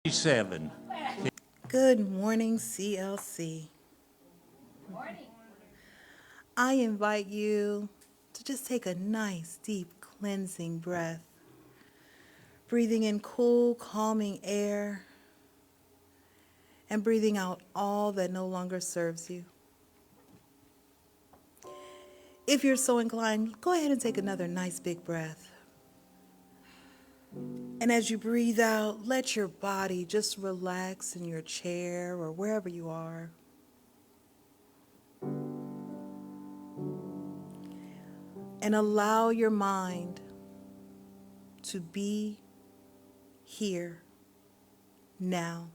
7. Good morning, CLC. I invite you to just take a nice, deep, cleansing breath, breathing in cool, calming air, and breathing out all that no longer serves you. If you're so inclined, go ahead and take another nice, big breath. And as you breathe out, let your body just relax in your chair or wherever you are. And allow your mind to be here now.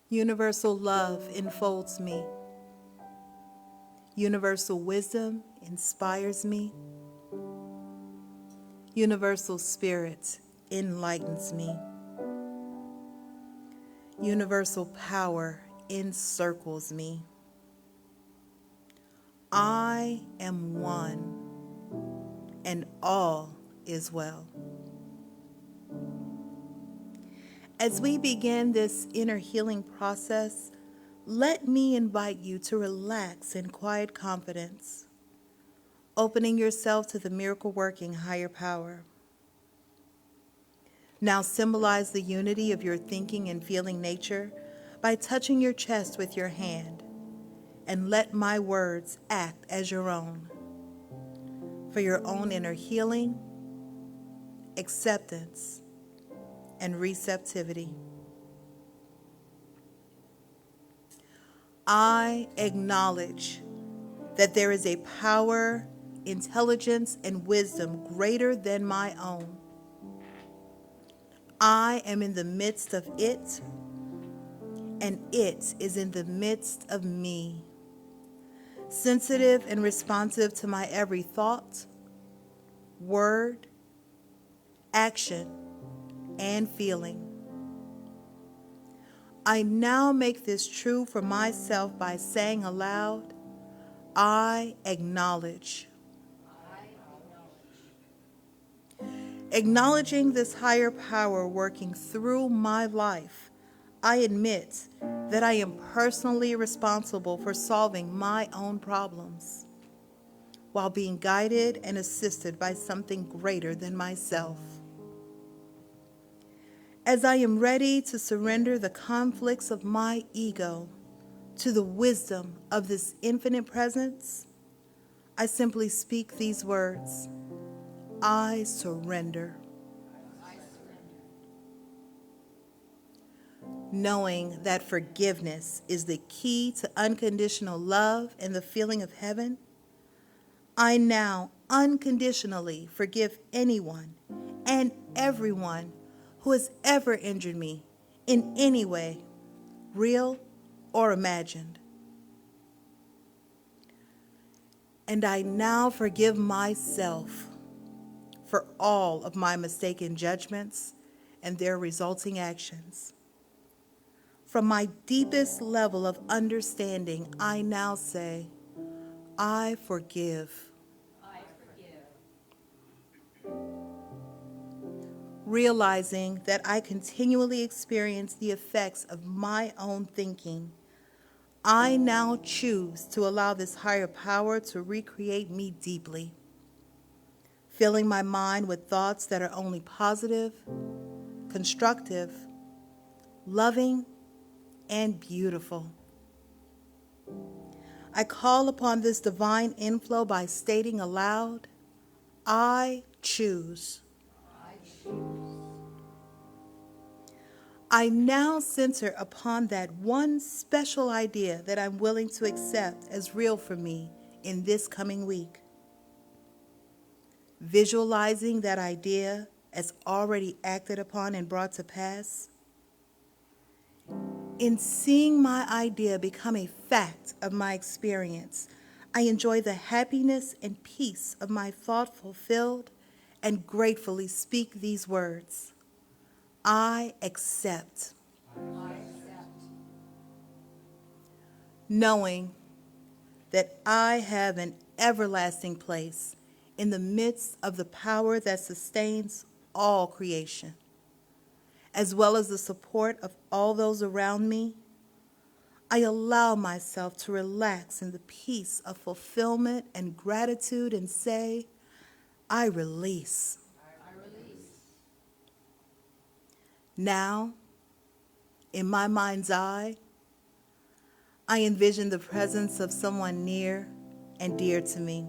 Universal love enfolds me. Universal wisdom inspires me. Universal spirit enlightens me. Universal power encircles me. I am one, and all is well. As we begin this inner healing process, let me invite you to relax in quiet confidence, opening yourself to the miracle-working higher power. Now symbolize the unity of your thinking and feeling nature by touching your chest with your hand, and let my words act as your own, for your own inner healing, acceptance, and receptivity. I acknowledge that there is a power, intelligence, and wisdom greater than my own. I am in the midst of it, and it is in the midst of me, sensitive and responsive to my every thought, word, action, and feeling. I now make this true for myself by saying aloud, I acknowledge. Acknowledging this higher power working through my life, I admit that I am personally responsible for solving my own problems while being guided and assisted by something greater than myself. As I am ready to surrender the conflicts of my ego to the wisdom of this infinite presence, I simply speak these words, I surrender. Knowing that forgiveness is the key to unconditional love and the feeling of heaven, I now unconditionally forgive anyone and everyone who has ever injured me in any way, real or imagined. And I now forgive myself for all of my mistaken judgments and their resulting actions. From my deepest level of understanding, I now say, I forgive. I forgive. Realizing that I continually experience the effects of my own thinking, I now choose to allow this higher power to recreate me deeply, filling my mind with thoughts that are only positive, constructive, loving, and beautiful. I call upon this divine inflow by stating aloud, I choose. I choose. I now center upon that one special idea that I'm willing to accept as real for me in this coming week. Visualizing that idea as already acted upon and brought to pass. In seeing my idea become a fact of my experience, I enjoy the happiness and peace of my thought fulfilled and gratefully speak these words. I accept. I accept. Knowing that I have an everlasting place in the midst of the power that sustains all creation. as well as the support of all those around me, I allow myself to relax in the peace of fulfillment and gratitude and say, I release. I release. Now, in my mind's eye, I envision the presence of someone near and dear to me.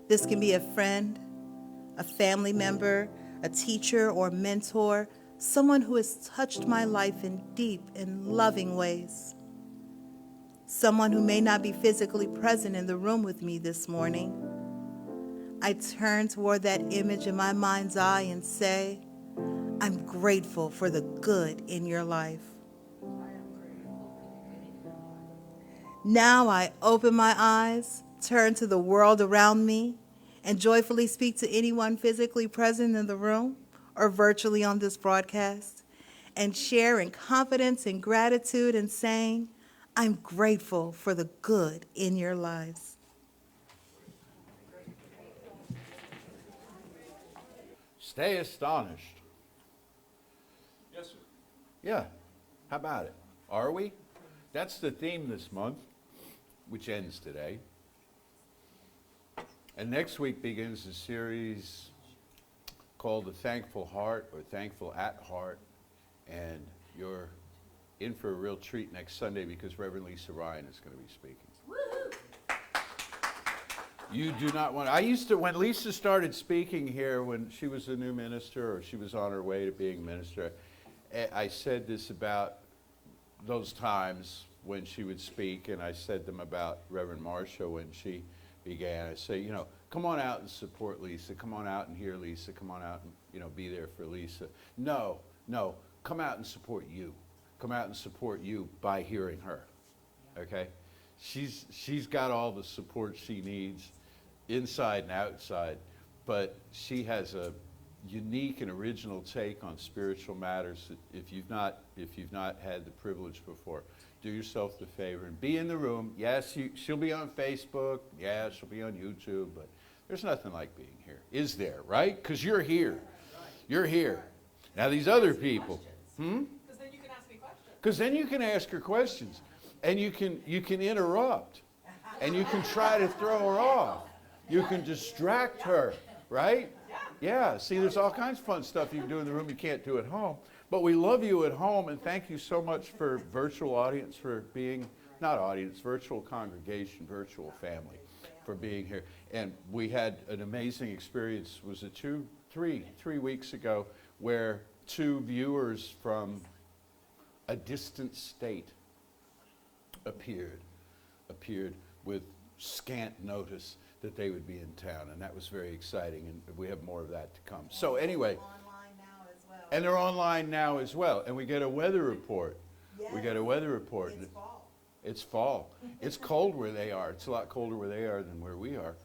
This can be a friend, a family member, a teacher or mentor, someone who has touched my life in deep and loving ways. Someone who may not be physically present in the room with me this morning. I turn toward that image in my mind's eye and say, I'm grateful for the good in your life. Now I open my eyes, turn to the world around me, and joyfully speak to anyone physically present in the room or virtually on this broadcast, and share in confidence and gratitude and saying, I'm grateful for the good in your lives. Stay astonished. Yes, sir. Yeah, how about it? Are we? That's the theme this month, which ends today. And next week begins a series called The Thankful Heart or Thankful at Heart. And you're in for a real treat next Sunday because Reverend Lisa Ryan is going to be speaking. You do not want to. I used to, when Lisa started speaking here, when she was a new minister or she was on her way to being minister, I said this about those times when she would speak, and I said them about Reverend Marcia when she began. I say, you know, come on out and support Lisa. Come on out and hear Lisa. Come on out and, you know, be there for Lisa. No, come out and support you. Come out and support you by hearing her, okay? She's got all the support she needs inside and outside, but she has a unique and original take on spiritual matters. If you've not had the privilege before, do yourself the favor and be in the room. Yes, she'll be on Facebook. Yeah, she'll be on YouTube, but there's nothing like being here, is there? Right? Because you're here. You're here. Now these other people. Because then you can ask me questions. Because then you can ask her questions, and you can interrupt, and you can try to throw her off. You can distract her, right? Yeah. See, there's all kinds of fun stuff you can do in the room you can't do at home. But we love you at home, and thank you so much for virtual audience for being, not audience, virtual congregation, virtual family, for being here. And we had an amazing experience, was it three weeks ago, where two viewers from a distant state appeared with scant notice that they would be in town, and that was very exciting, and we have more of that to come. So anyway, Online now as well. and they're online now as well, and we get a weather report. Yes. We get a weather report. It's fall. It's fall. It's cold where they are. It's a lot colder where they are than where we are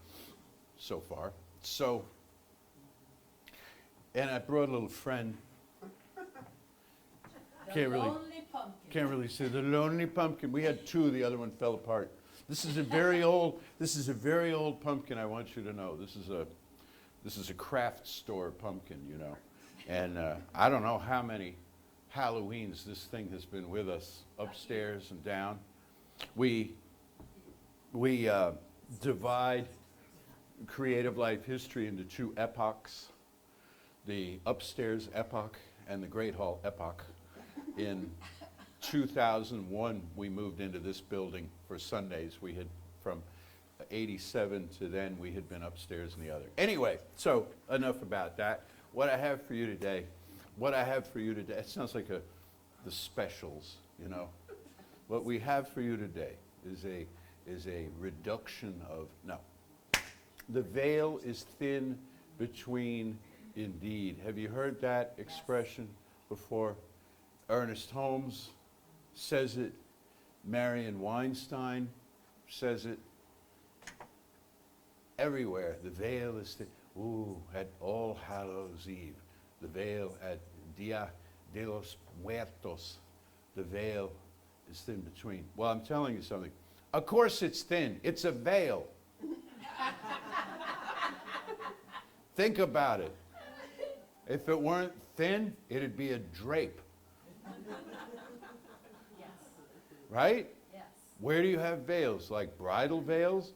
so far. So, and I brought a little friend. Can't really see the lonely pumpkin. We had two, the other one fell apart. This is a very old pumpkin, I want you to know. This is a craft store pumpkin, you know. And I don't know how many Halloweens this thing has been with us, upstairs and down. We divide creative life history into two epochs, the upstairs epoch and the Great Hall epoch. In 2001, we moved into this building for Sundays. We had, from 87 to then, we had been upstairs in the other. Anyway, so enough about that. What I have for you today, it sounds like the specials, you know. What we have for you today is a reduction of, no. The veil is thin between indeed. Have you heard that expression before? Ernest Holmes says it. Marion Weinstein says it. Everywhere, the veil is thin. Ooh, at All Hallows Eve, the veil at Dia de los Muertos, the veil is thin between. Well, I'm telling you something. Of course it's thin. It's a veil. Think about it. If it weren't thin, it'd be a drape, Yes. right? Yes. Where do you have veils? Like bridal veils?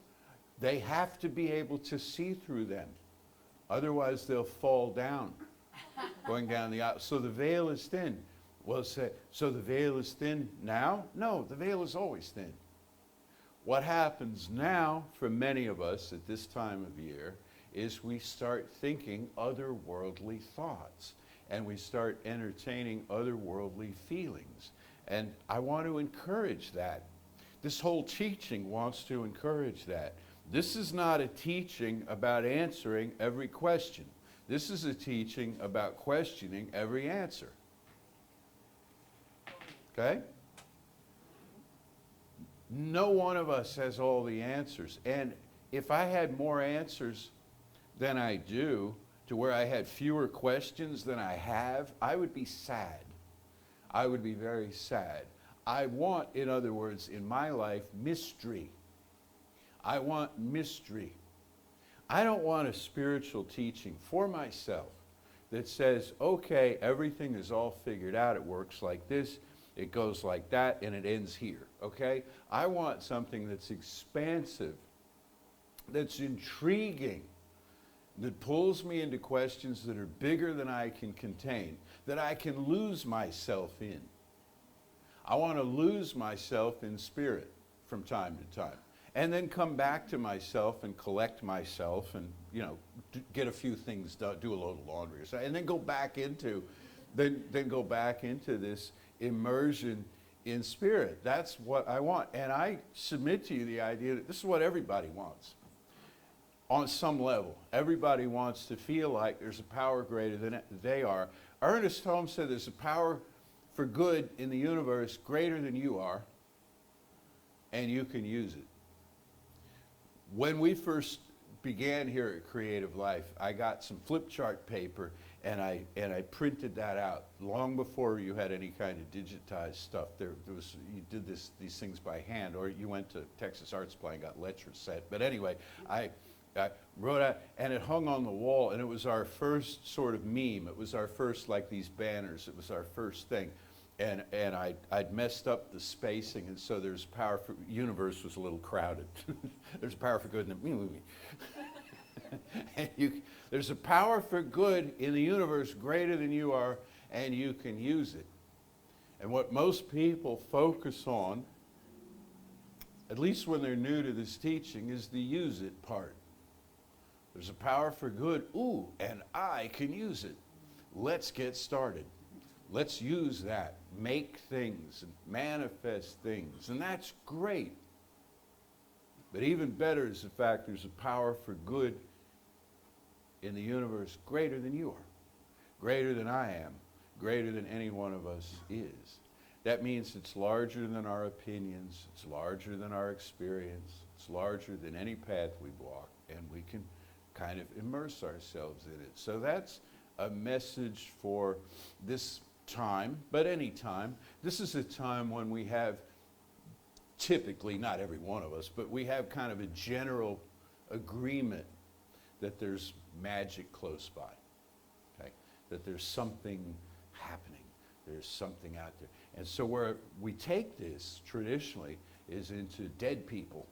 They have to be able to see through them. Otherwise, they'll fall down, going down the aisle. So the veil is thin. Well, say, so the veil is thin now? No, the veil is always thin. What happens now for many of us at this time of year is we start thinking otherworldly thoughts, and we start entertaining otherworldly feelings. And I want to encourage that. This whole teaching wants to encourage that. This is not a teaching about answering every question. This is a teaching about questioning every answer. Okay? No one of us has all the answers. And if I had more answers than I do, to where I had fewer questions than I have, I would be sad. I would be very sad. I want, in other words, in my life, mystery. I want mystery. I don't want a spiritual teaching for myself that says, okay, everything is all figured out. It works like this, it goes like that, and it ends here, okay? I want something that's expansive, that's intriguing, that pulls me into questions that are bigger than I can contain, that I can lose myself in. I want to lose myself in spirit from time to time, and then come back to myself and collect myself and, you know, get a few things done, do a load of laundry or something, and then go back into, then go back into this immersion in spirit. That's what I want. And I submit to you the idea that this is what everybody wants. On some level, everybody wants to feel like there's a power greater than they are. Ernest Holmes said there's a power for good in the universe greater than you are, and you can use it. When we first began here at Creative Life, I got some flip chart paper and I printed that out long before you had any kind of digitized stuff. There was, you did these things by hand, or you went to Texas Art Supply and got lecture set. But anyway, I wrote out, and it hung on the wall, and it was our first sort of meme. It was our first, like, these banners. It was our first thing. And I'd messed up the spacing, and so there's power for, universe was a little crowded. There's power for good in the movie. And there's a power for good in the universe greater than you are, and you can use it. And what most people focus on, at least when they're new to this teaching, is the use it part. There's a power for good, ooh, and I can use it. Let's get started. Let's use that, make things, and manifest things, and that's great. But even better is the fact there's a power for good in the universe greater than you are, greater than I am, greater than any one of us is. That means it's larger than our opinions, it's larger than our experience, it's larger than any path we walk, and we can kind of immerse ourselves in it. So that's a message for this time, but any time. This is a time when we have, typically, not every one of us, but we have kind of a general agreement that there's magic close by, okay? That there's something happening, there's something out there. And so where we take this traditionally is into dead people,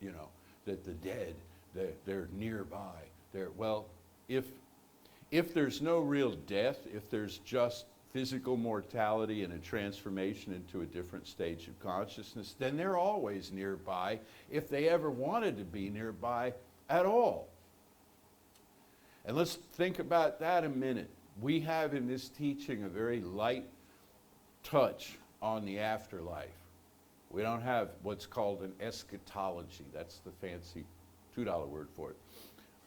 you know, that the dead, they're nearby. Well, if there's no real death, if there's just physical mortality and a transformation into a different stage of consciousness, then they're always nearby if they ever wanted to be nearby at all. And let's think about that a minute. We have in this teaching a very light touch on the afterlife. We don't have what's called an eschatology. That's the fancy $2 word for it.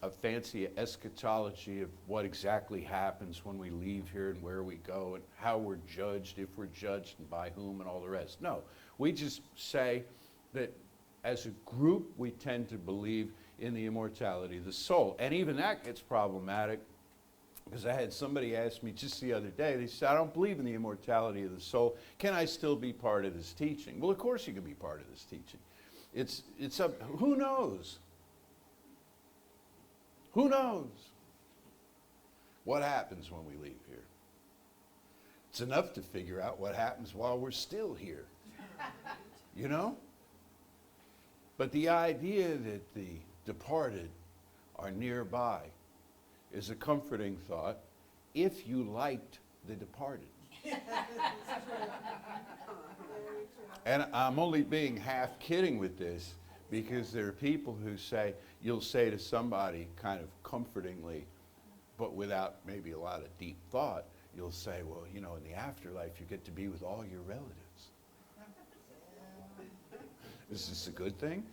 A fancy eschatology of what exactly happens when we leave here and where we go and how we're judged, if we're judged, and by whom, and all the rest. No, we just say that as a group we tend to believe in the immortality of the soul. And even that gets problematic, because I had somebody ask me just the other day, they said, I don't believe in the immortality of the soul. Can I still be part of this teaching? Well, of course you can be part of this teaching. It's up, who knows? Who knows? what happens when we leave here. It's enough to figure out what happens while we're still here. You know? But the idea that the departed are nearby is a comforting thought if you liked the departed. And I'm only being half kidding with this because there are people who say, you'll say to somebody kind of comfortingly, but without maybe a lot of deep thought, you'll say, well, you know, in the afterlife, you get to be with all your relatives. Is this a good thing?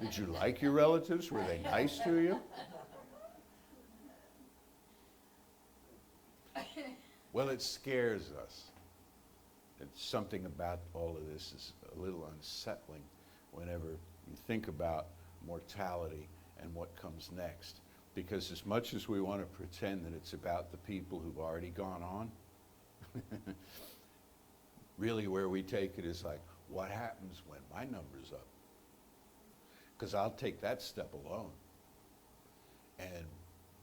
Did you like your relatives? Were they nice to you? Well, it scares us. It's something about all of this is a little unsettling whenever you think about mortality and what comes next. Because as much as we want to pretend that it's about the people who've already gone on, really where we take it is like, what happens when my number's up? Because I'll take that step alone. And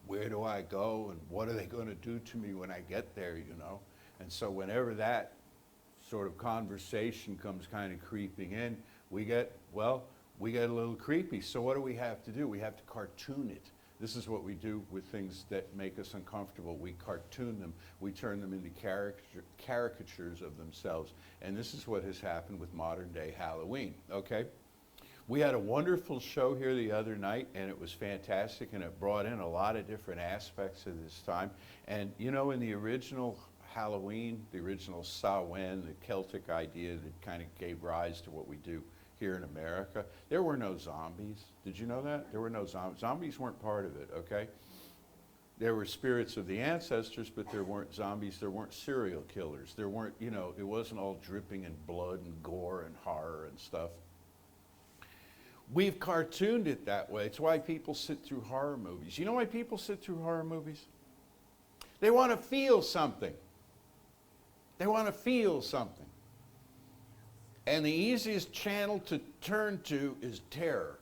where do I go and what are they going to do to me when I get there, you know? And so whenever that sort of conversation comes kind of creeping in, we get a little creepy. So what do we have to do? We have to cartoon it. This is what we do with things that make us uncomfortable. We cartoon them. We turn them into caricatures of themselves. And this is what has happened with modern day Halloween, okay? We had a wonderful show here the other night, and it was fantastic, and it brought in a lot of different aspects of this time. And you know, in the original Halloween, the original Samhain, the Celtic idea that kind of gave rise to what we do here in America, there were no zombies. Did you know that? There were no zombies. Zombies weren't part of it, okay? There were spirits of the ancestors, but there weren't zombies. There weren't serial killers. There weren't, you know, it wasn't all dripping in blood and gore and horror and stuff. We've cartooned it that way. It's why people sit through horror movies. You know why people sit through horror movies? They want to feel something. They want to feel something. And the easiest channel to turn to is terror.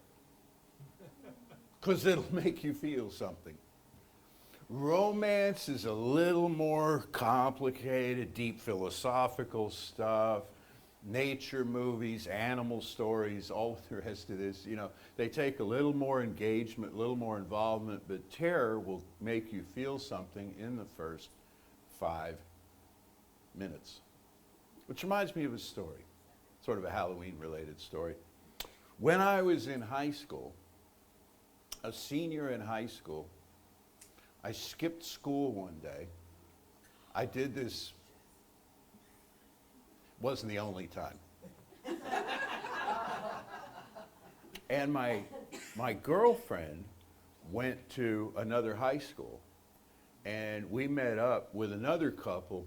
Because it'll make you feel something. Romance is a little more complicated, deep philosophical stuff. Nature movies, animal stories, all the rest of this, you know, they take a little more engagement, a little more involvement, but terror will make you feel something in the first 5 minutes. Which reminds me of a story, sort of a Halloween-related story. When I was in high school, a senior in high school, I skipped school one day. I did this. Wasn't the only time. And my girlfriend went to another high school, and we met up with another couple.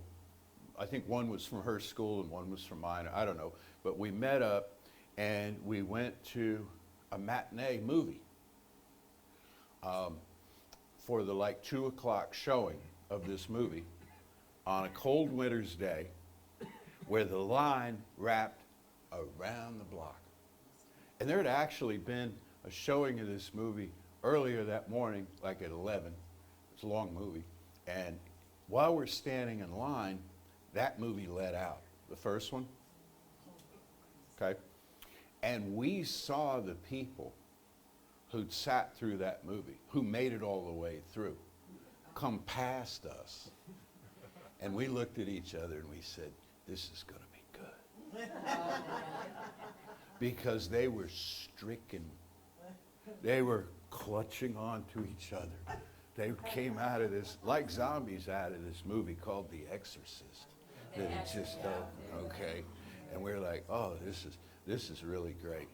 I think one was from her school and one was from mine. I don't know. But we met up, and we went to a matinee movie for the like 2 o'clock showing of this movie on a cold winter's day, where the line wrapped around the block. And there had actually been a showing of this movie earlier that morning, like at 11. It's a long movie. And while we're standing in line, that movie let out, the first one. Okay? And we saw the people who'd sat through that movie, who made it all the way through, come past us. And we looked at each other and we said, this is going to be good. Because they were stricken. They were clutching on to each other. They came out of this, like zombies out of this movie called The Exorcist. That it just opened, okay? And we're like, oh, this is really great.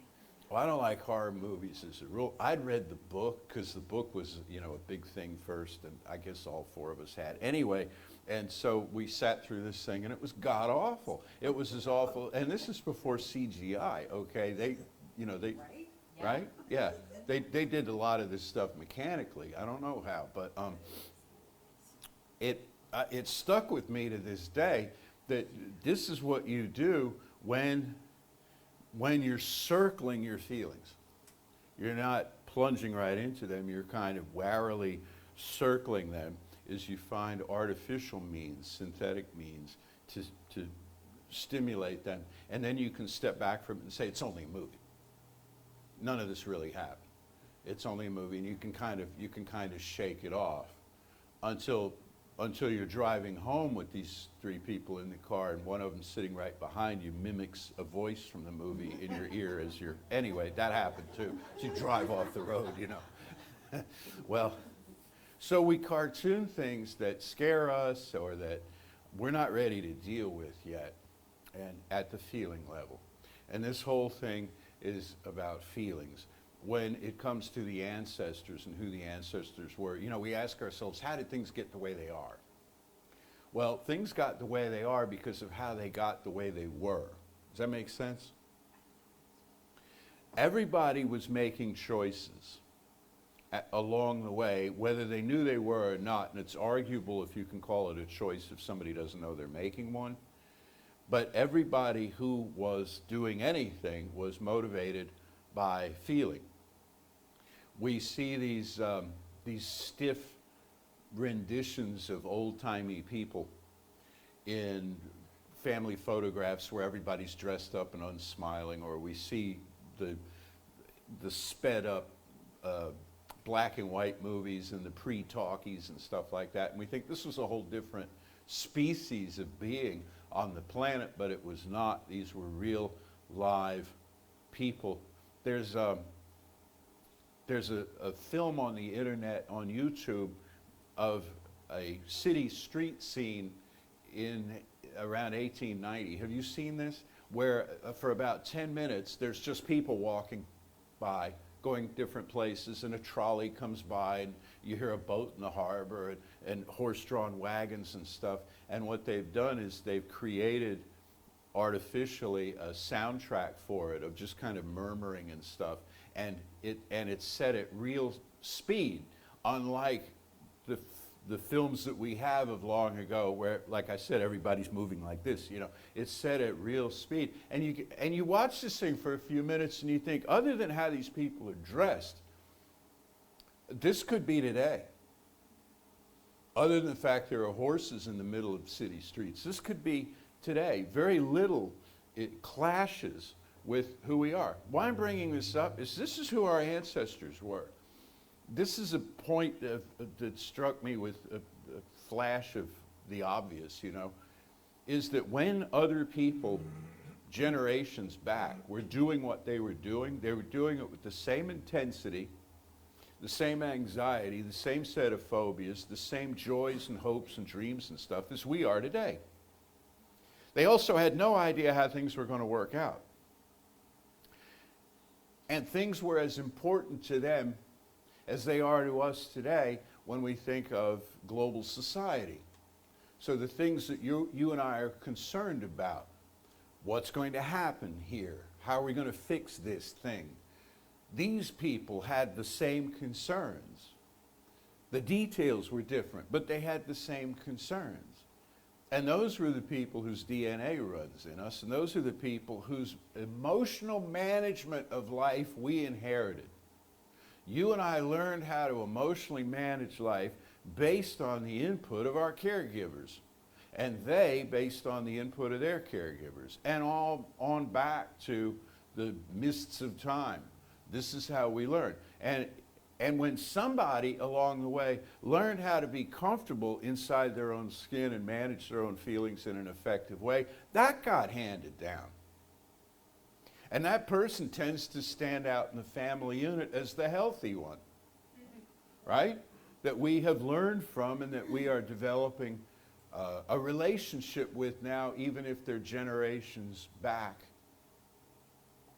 Well, I don't like horror movies as a rule. I'd read the book, because the book was, you know, a big thing first, and I guess all 4 of us had. Anyway, and so we sat through this thing, and it was god-awful. It was as awful, and this is before CGI, okay? They, you know, they, right? Yeah. They did a lot of this stuff mechanically. I don't know how, but it stuck with me to this day that this is what you do when you're circling your feelings. You're not plunging right into them. You're kind of warily circling them is you find artificial means, synthetic means to stimulate them. And then you can step back from it and say, it's only a movie. None of this really happened. It's only a movie, and you can kind of shake it off until you're driving home with these three people in the car, and one of them sitting right behind you mimics a voice from the movie in your ear as you're, anyway, that happened too. So you drive off the road, you know. Well, so we cartoon things that scare us or that we're not ready to deal with yet, and at the feeling level. And this whole thing is about feelings. When it comes to the ancestors and who the ancestors were, you know, we ask ourselves, how did things get the way they are? Well, things got the way they are because of how they got the way they were. Does that make sense? Everybody was making choices along the way, whether they knew they were or not, and it's arguable if you can call it a choice if somebody doesn't know they're making one. But everybody who was doing anything was motivated by feeling. We see these stiff renditions of old-timey people in family photographs where everybody's dressed up and unsmiling, or we see the sped up black and white movies and the pre-talkies and stuff like that, and we think this was a whole different species of being on the planet, but it was not. These were real live people. There's a film on the internet, on YouTube, of a city street scene in around 1890. Have you seen this? Where for about 10 minutes, there's just people walking by, going different places, and a trolley comes by, and you hear a boat in the harbor, and horse-drawn wagons and stuff. And what they've done is they've created artificially a soundtrack for it of just kind of murmuring and stuff, and it's set at real speed, unlike the films that we have of long ago, where, like I said, everybody's moving like this. You know, it's set at real speed, and you watch this thing for a few minutes, and you think, other than how these people are dressed, this could be today. Other than the fact there are horses in the middle of city streets, this could be today. Very little it clashes with who we are. Why I'm bringing this up is this is who our ancestors were. This is a point that struck me with a flash of the obvious, you know, is that when other people, generations back, were doing what they were doing it with the same intensity, the same anxiety, the same set of phobias, the same joys and hopes and dreams and stuff as we are today. They also had no idea how things were going to work out. And things were as important to them as they are to us today when we think of global society. So the things that you and I are concerned about, what's going to happen here? How are we going to fix this thing? These people had the same concerns. The details were different, but they had the same concerns. And those were the people whose DNA runs in us, and those are the people whose emotional management of life we inherited. You and I learned how to emotionally manage life based on the input of our caregivers, and they based on the input of their caregivers, and all on back to the mists of time. This is how we learn. And when somebody along the way learned how to be comfortable inside their own skin and manage their own feelings in an effective way, that got handed down. And that person tends to stand out in the family unit as the healthy one, right? That we have learned from and that we are developing a relationship with now, even if they're generations back,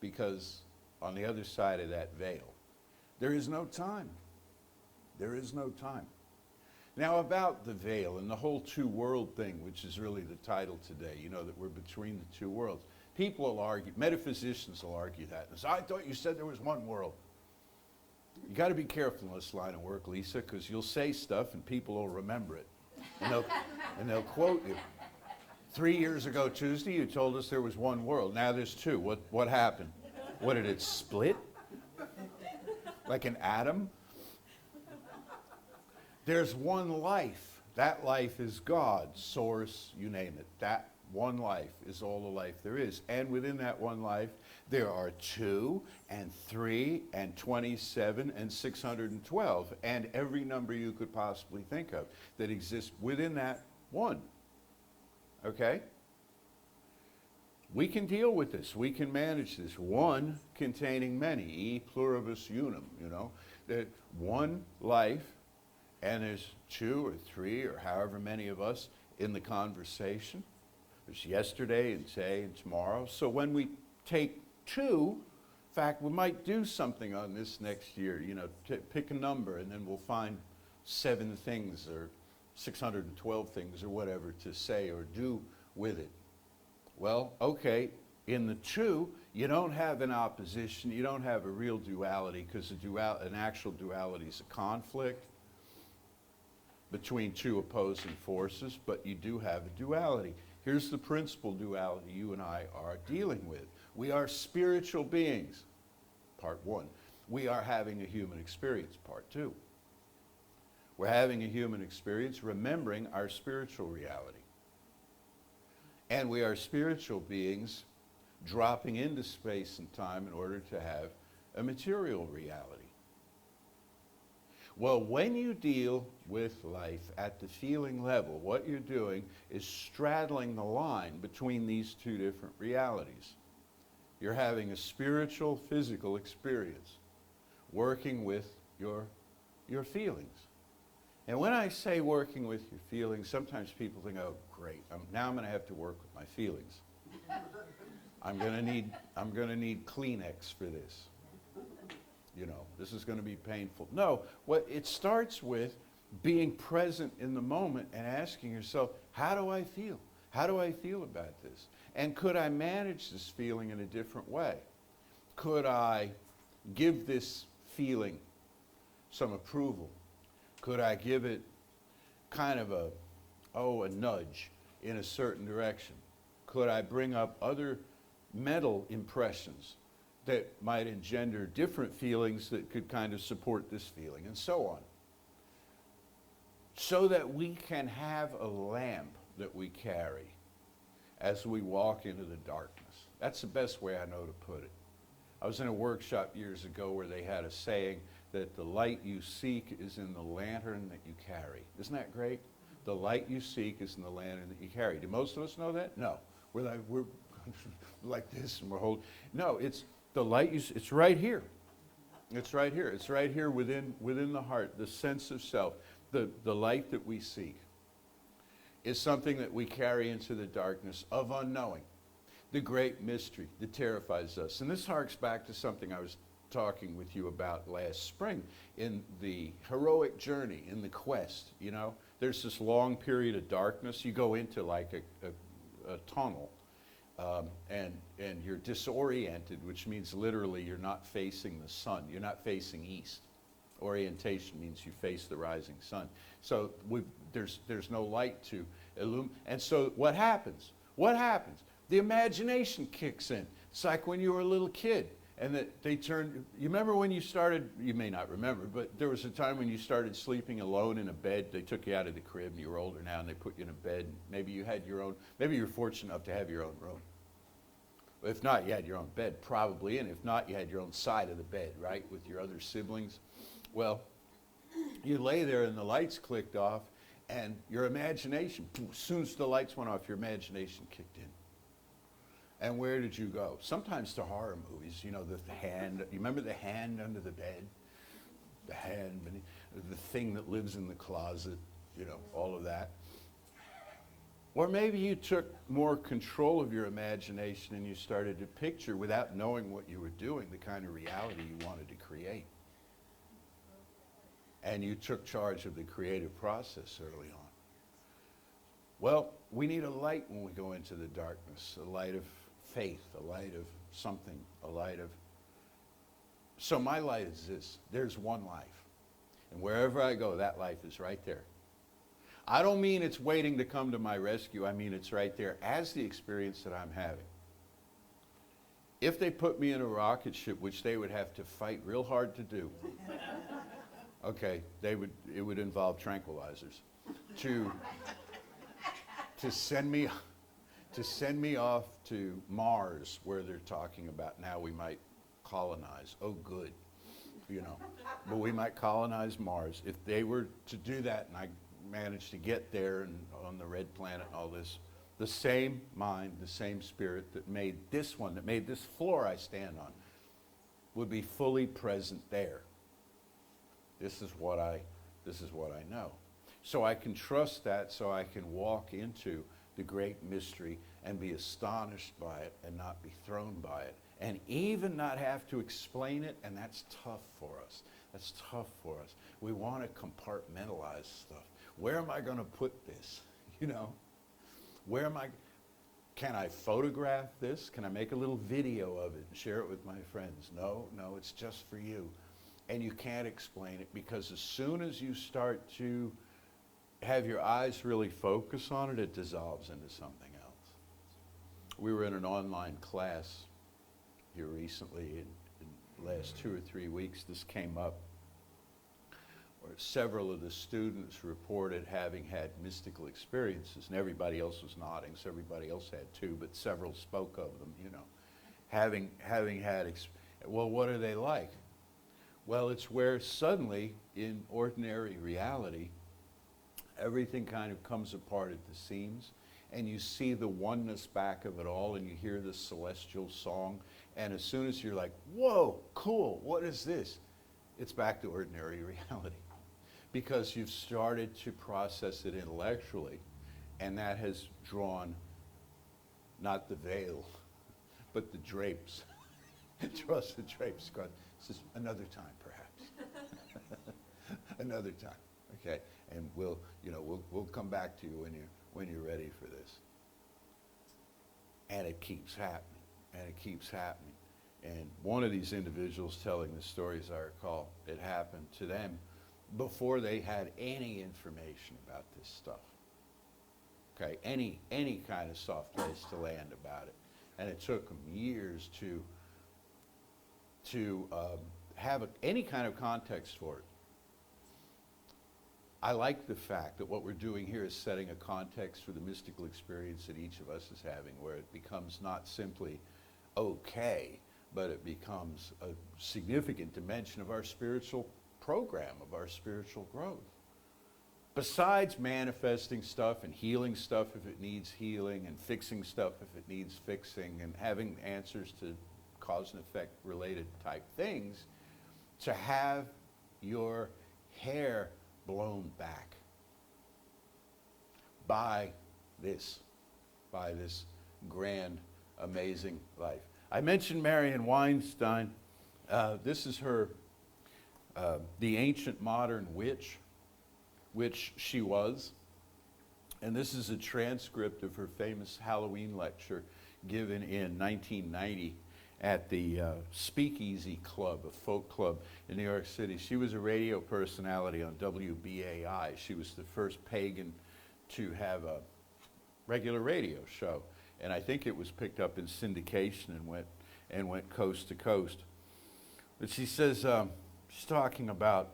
because on the other side of that veil, there is no time. There is no time. Now, about the veil and the whole two-world thing, which is really the title today, you know, that we're between the two worlds. People will argue, metaphysicians will argue that. And say, I thought you said there was one world. You got to be careful in this line of work, Lisa, because you'll say stuff and people will remember it. And they'll quote you. 3 years ago Tuesday, you told us there was one world. Now there's two. What happened? What, did it split? Like an atom? There's one life. That life is God, source, you name it. That one life is all the life there is. And within that one life, there are 2 and 3 and 27 and 612 and every number you could possibly think of that exists within that one. Okay? We can deal with this. We can manage this. One containing many, e pluribus unum, you know, that one life, and there's 2 or 3 or however many of us in the conversation. There's yesterday and today and tomorrow. So when we take 2, in fact, we might do something on this next year, you know, pick a number and then we'll find 7 things or 612 things or whatever to say or do with it. Well, okay, in the 2, you don't have an opposition, you don't have a real duality, because an actual duality is a conflict between 2 opposing forces, but you do have a duality. Here's the principal duality you and I are dealing with. We are spiritual beings, part 1. We are having a human experience, part 2. We're having a human experience remembering our spiritual reality. And we are spiritual beings dropping into space and time in order to have a material reality. Well, when you deal with life at the feeling level, what you're doing is straddling the line between these 2 different realities. You're having a spiritual, physical experience, working with your feelings. And when I say working with your feelings, sometimes people think, oh, great, now I'm going to have to work with my feelings. I'm going to need Kleenex for this. You know, this is going to be painful. No, what it starts with being present in the moment and asking yourself, how do I feel? How do I feel about this? And could I manage this feeling in a different way? Could I give this feeling some approval? Could I give it kind of a nudge in a certain direction? Could I bring up other mental impressions that might engender different feelings that could kind of support this feeling, and so on? So that we can have a lamp that we carry as we walk into the darkness. That's the best way I know to put it. I was in a workshop years ago where they had a saying that the light you seek is in the lantern that you carry. Isn't that great? The light you seek is in the lantern that you carry. Do most of us know that? No. We're like this and we're holding. No, it's the light it's right here. It's right here. It's right here within the heart, the sense of self. The light that we seek is something that we carry into the darkness of unknowing, the great mystery that terrifies us. And this harks back to something I was talking with you about last spring in the heroic journey, in the quest. You know, there's this long period of darkness. You go into like a tunnel, and you're disoriented, which means literally you're not facing the sun. You're not facing east. Orientation means you face the rising sun. So there's no light to illuminate. And so what happens? What happens? The imagination kicks in. It's like when you were a little kid and that they turned, you remember when you started, you may not remember, but there was a time when you started sleeping alone in a bed. They took you out of the crib and you were older now and they put you in a bed. Maybe you had your own, maybe you're fortunate enough to have your own room. If not, you had your own bed probably, and if not, you had your own side of the bed, right, with your other siblings. Well, you lay there and the lights clicked off and your imagination, as soon as the lights went off, your imagination kicked in. And where did you go? Sometimes to horror movies, you know, the hand, you remember the hand under the bed? The hand, the thing that lives in the closet, you know, all of that. Or maybe you took more control of your imagination and you started to picture, without knowing what you were doing, the kind of reality you wanted to create. And you took charge of the creative process early on. Well, we need a light when we go into the darkness, a light of faith, a light of something, a light of... So my light is this. There's one life. And wherever I go, that life is right there. I don't mean it's waiting to come to my rescue. I mean it's right there as the experience that I'm having. If they put me in a rocket ship, which they would have to fight real hard to do, Okay, it would involve tranquilizers to send me off to Mars, where they're talking about now we might colonize. Oh, good, but we might colonize Mars. If they were to do that, and I managed to get there and on the red planet and all this, the same mind, the same spirit that made this one, that made this floor I stand on, would be fully present there. This is what I know. So I can trust that, so I can walk into the great mystery and be astonished by it and not be thrown by it. And even not have to explain it, and that's tough for us. That's tough for us. We want to compartmentalize stuff. Where am I going to put this? Can I photograph this? Can I make a little video of it and share it with my friends? No, it's just for you. And you can't explain it, because as soon as you start to have your eyes really focus on it, it dissolves into something else. We were in an online class here recently, in the last 2 or 3 weeks, this came up, where several of the students reported having had mystical experiences, and everybody else was nodding, so everybody else had too, but several spoke of them, having had, well, what are they like? Well, it's where suddenly, in ordinary reality, everything kind of comes apart at the seams, and you see the oneness back of it all, and you hear the celestial song, and as soon as you're like, whoa, cool, what is this? It's back to ordinary reality, because you've started to process it intellectually, and that has drawn not the veil, but the drapes. Draws the drapes. God, this is another time, perhaps. Another time, okay? And we'll come back to you when you're ready for this. And it keeps happening, and it keeps happening. And one of these individuals telling the story, as I recall, it happened to them before they had any information about this stuff. Okay, any kind of soft place to land about it. And it took them years to have any kind of context for it. I like the fact that what we're doing here is setting a context for the mystical experience that each of us is having, where it becomes not simply okay, but it becomes a significant dimension of our spiritual program, of our spiritual growth. Besides manifesting stuff and healing stuff if it needs healing, and fixing stuff if it needs fixing, and having answers to cause and effect related type things, to have your hair blown back by this grand, amazing life. I mentioned Marion Weinstein. This is her, the ancient modern witch, which she was. And this is a transcript of her famous Halloween lecture given in 1990 at the Speakeasy Club, a folk club in New York City. She was a radio personality on WBAI. She was the first pagan to have a regular radio show. And I think it was picked up in syndication and went coast to coast. But she says, she's talking about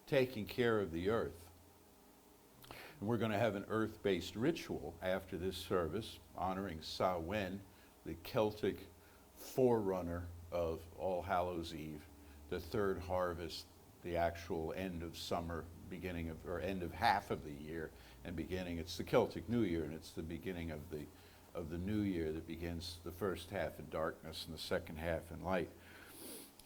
taking care of the earth. And we're going to have an earth-based ritual after this service, honoring Samhain, the Celtic forerunner of All Hallows Eve, the third harvest, the actual end of summer, beginning of, or end of half of the year, and beginning, it's the Celtic New Year, and it's the beginning of the new year that begins the first half in darkness and the second half in light.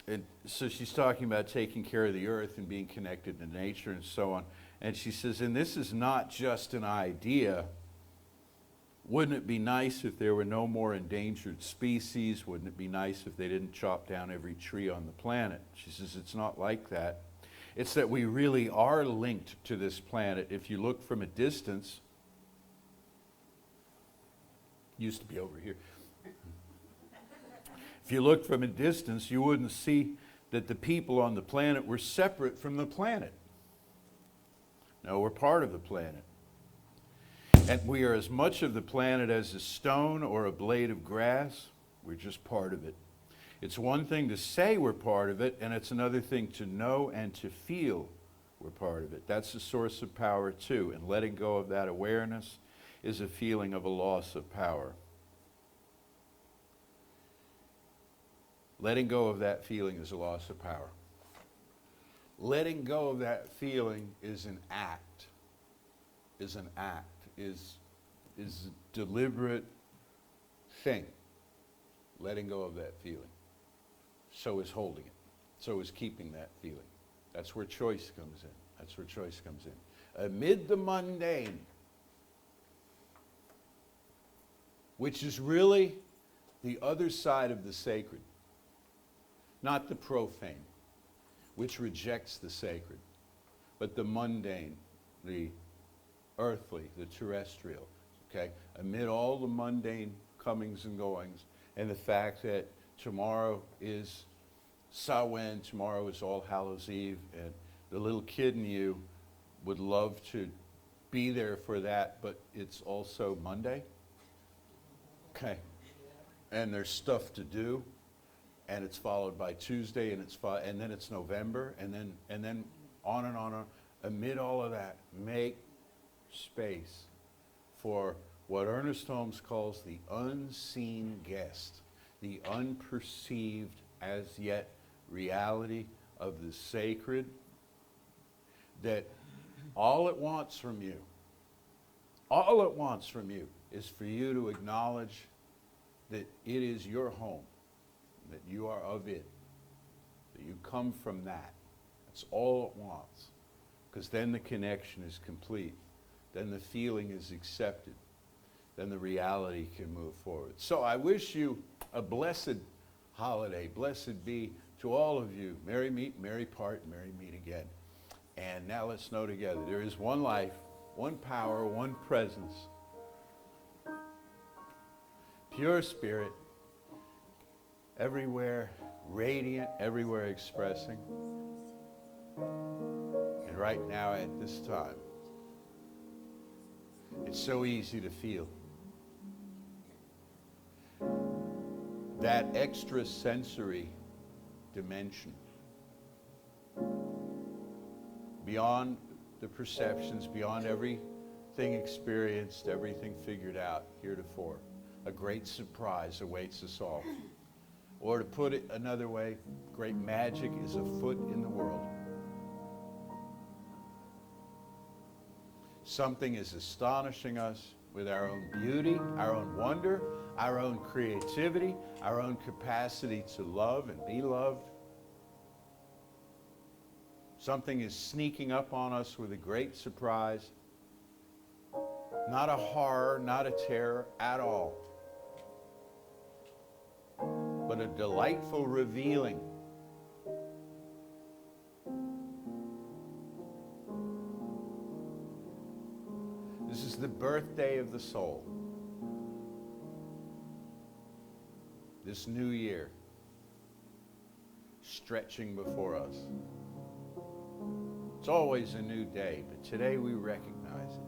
And so she's talking about taking care of the earth and being connected to nature and so on. And she says, and this is not just an idea. Wouldn't it be nice if there were no more endangered species? Wouldn't it be nice if they didn't chop down every tree on the planet? She says, it's not like that. It's that we really are linked to this planet. If you look from a distance, used to be over here. If you looked from a distance, you wouldn't see that the people on the planet were separate from the planet. No, we're part of the planet. And we are as much of the planet as a stone or a blade of grass. We're just part of it. It's one thing to say we're part of it, and it's another thing to know and to feel we're part of it. That's the source of power too, and letting go of that awareness is a feeling of a loss of power. Letting go of that feeling is a loss of power. Letting go of that feeling is an act, is a deliberate thing. Letting go of that feeling. So is holding it. So is keeping that feeling. That's where choice comes in. That's where choice comes in. Amid the mundane, which is really the other side of the sacred, not the profane, which rejects the sacred, but the mundane, the earthly, the terrestrial, okay? Amid all the mundane comings and goings, and the fact that tomorrow is Samhain, tomorrow is All Hallows Eve, and the little kid in you would love to be there for that, but it's also Monday, okay? And there's stuff to do, and it's followed by Tuesday, and then it's November, and then on and on. Amid all of that, make space for what Ernest Holmes calls the unseen guest, the unperceived as yet reality of the sacred, that all it wants from you is for you to acknowledge that it is your home, that you are of it, that you come from that. That's all it wants. Because then the connection is complete. Then the feeling is accepted. Then the reality can move forward. So I wish you a blessed holiday. Blessed be to all of you. Merry meet, merry part, merry meet again. And now let's know together. There is one life, one power, one presence. Pure spirit, everywhere radiant, everywhere expressing. And right now at this time, it's so easy to feel that extra sensory dimension beyond the perceptions, beyond everything experienced, everything figured out heretofore. A great surprise awaits us all. Or to put it another way, great magic is afoot in the world. Something is astonishing us with our own beauty, our own wonder, our own creativity, our own capacity to love and be loved. Something is sneaking up on us with a great surprise. Not a horror, not a terror at all, but a delightful revealing. This is the birthday of the soul. This new year, stretching before us. It's always a new day, but today we recognize it.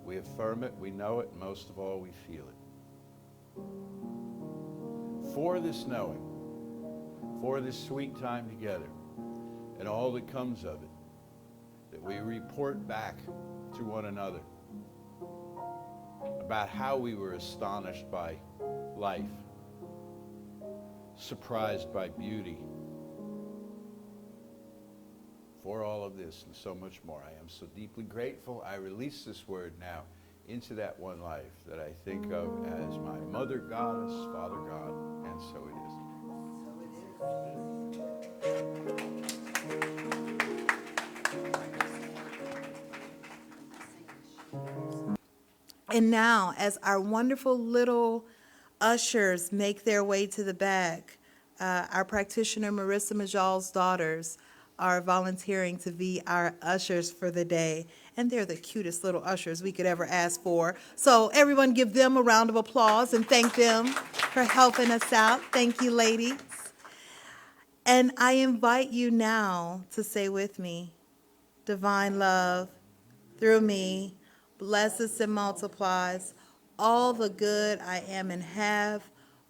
We affirm it, we know it, and most of all, we feel it. For this knowing, for this sweet time together, and all that comes of it, that we report back to one another about how we were astonished by life, surprised by beauty. For all of this and so much more, I am so deeply grateful. I release this word now into that one life that I think of as my mother goddess, father God, and so it is. And now, as our wonderful little ushers make their way to the back, our practitioner, Marissa Majal's daughters, are volunteering to be our ushers for the day. And they're the cutest little ushers we could ever ask for. So everyone give them a round of applause and thank them for helping us out. Thank you, ladies. And I invite you now to say with me, divine love through me blesses and multiplies all the good I am and have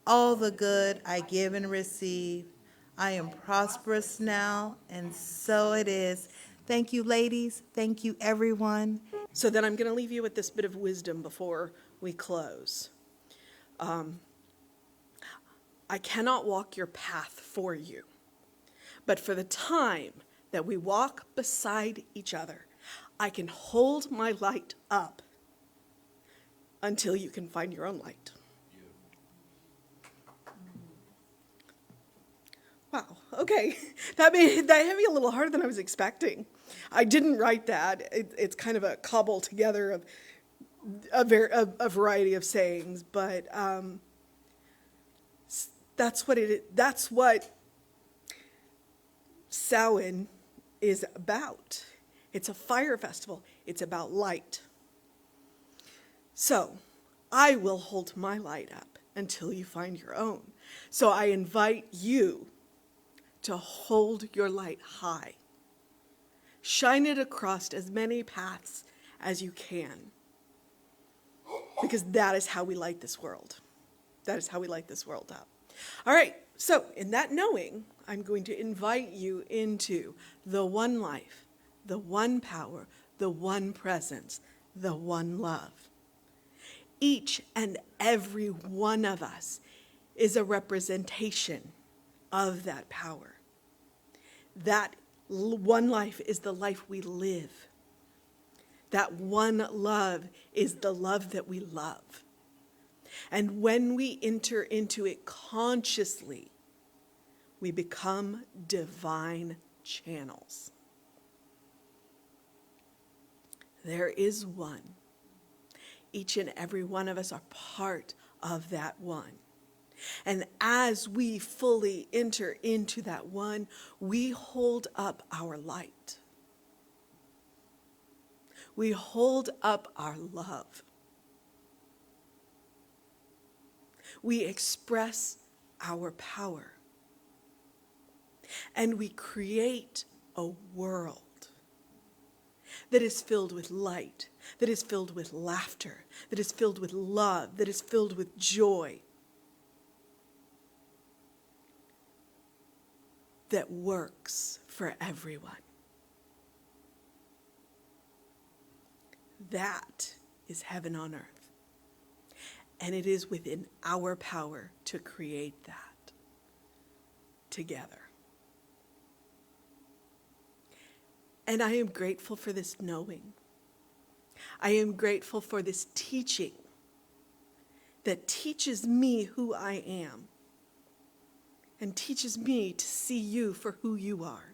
all the good I give and receive. I am prosperous now, and so it is. Thank you, ladies. Thank you, everyone. So then I'm going to leave you with this bit of wisdom before we close. I cannot walk your path for you, but for the time that we walk beside each other, I can hold my light up until you can find your own light. Wow, okay. That hit me a little harder than I was expecting. I didn't write that. It's kind of a cobble together of a variety of sayings, but that's what Samhain is about. It's a fire festival. It's about light. So I will hold my light up until you find your own. So I invite you to hold your light high. Shine it across as many paths as you can. Because that is how we light this world. That is how we light this world up. All right, so in that knowing, I'm going to invite you into the one life, the one power, the one presence, the one love. Each and every one of us is a representation of that power. That one life is the life we live. That one love is the love that we love. And when we enter into it consciously, we become divine channels. There is one. Each and every one of us are part of that one. And as we fully enter into that one, we hold up our light. We hold up our love. We express our power. And we create a world that is filled with light, that is filled with laughter, that is filled with love, that is filled with joy, that works for everyone. That is heaven on earth. And it is within our power to create that together. And I am grateful for this knowing. I am grateful for this teaching that teaches me who I am and teaches me to see you for who you are.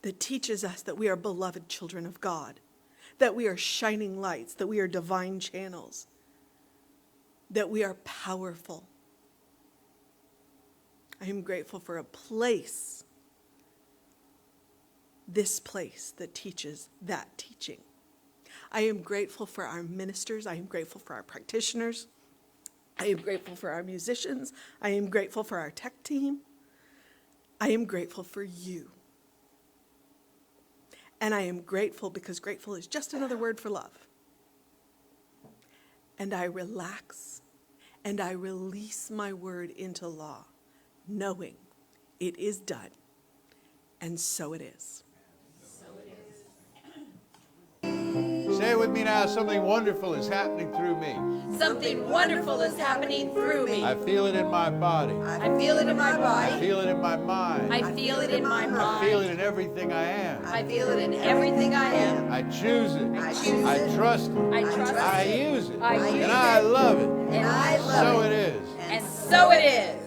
That teaches us that we are beloved children of God, that we are shining lights, that we are divine channels, that we are powerful. I am grateful for a place, this place that teaches that teaching. I am grateful for our ministers. I am grateful for our practitioners. I am grateful for our musicians. I am grateful for our tech team. I am grateful for you. And I am grateful because grateful is just another word for love. And I relax and I release my word into law, knowing it is done. And so it is. Say it with me now. Something wonderful is happening through me. Something wonderful is happening through me. I feel it in my body. I feel it in my I body. feel it in my mind. I feel it in my I mind. feel it in everything I am. I feel it in everything I am. I choose it. I choose I it. trust it. I trust I it. use it. I use And I it. love it. And I love So it. it is. And so it is.